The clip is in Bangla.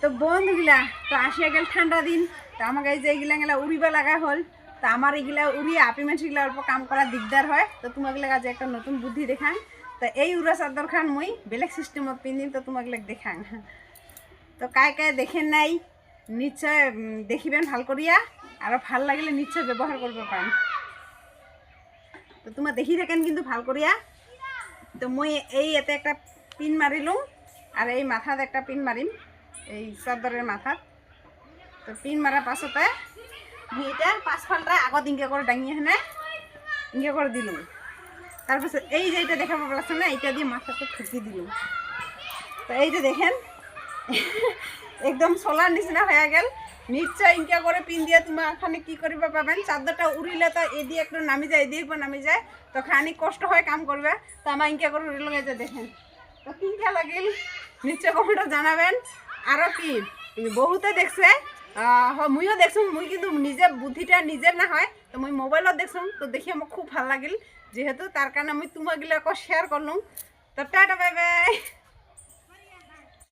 তো বন্ধুগুলা তো আসিয়া গেল ঠান্ডা দিন, তো আমাকে এই যে এইগুলা গেলা উড়িবা লাগা হল। তো আমার এইগুলা উড়িয়ে আপি মানুষগুলা অল্প কাম করা দিকদার হয়, তো তোমাগুলা কাজে একটা নতুন বুদ্ধি দেখান। তো এই উড়া চাদর খান মুই বেলেগ সিস্টেমত পিন্ধিম, তো তোমাগুলা দেখান। তো কায় কায় দেখেন নাই নিশ্চয় দেখিবেন ভাল করিয়া, আর ভাল লাগলে নিশ্চয় ব্যবহার করবে পারেন। তো তোমার দেখি থাকেন কিন্তু ভাল করিয়া। তো মই এই এতে একটা পিন মারিলুম, আর এই মাথাত একটা পিন মারিম, এই চাদরের মাথাত। তো পিন মারার পাছতে এটা পাঁচফালটা আগত ইঙ্গে করে ডাঙিয়ে হেনে ইঙ্গে করে দিলুম। তারপর এই যে এটা দেখা পাচ্ছেন না, এটা দিয়ে মাথাটা ঠুকি দিলুম। তো এই যে দেখেন একদম সোলার নিচিনা হয়ে গেল। নিশ্চয় ইনকা করে পিন দিয়ে তোমার খানি কি করিবা পাবেন। চাদরটা উড়িলে তো এদিকে একটু নামি যায়, এদিকে নামি যায়, তো খানি কষ্ট হয় কাম করবে। তো আমার ইনকা করে উড়িল, এই যে দেখেন। তো কিনকা লাগিল নিশ্চয় কমেন্টে জানাবেন। আরও কি বহুতে দেখছে, মুইও দেখছুম, মুই কিন্তু নিজে বুদ্ধিটা নিজের না হয়, তো মুই মোবাইলত দেখছুম। তো দেখি আমার খুব ভাল লাগিল, যেহেতু তার কারণে আমি তোমাগুলো শেয়ার করলুম। তো টাটা, বাই বাই।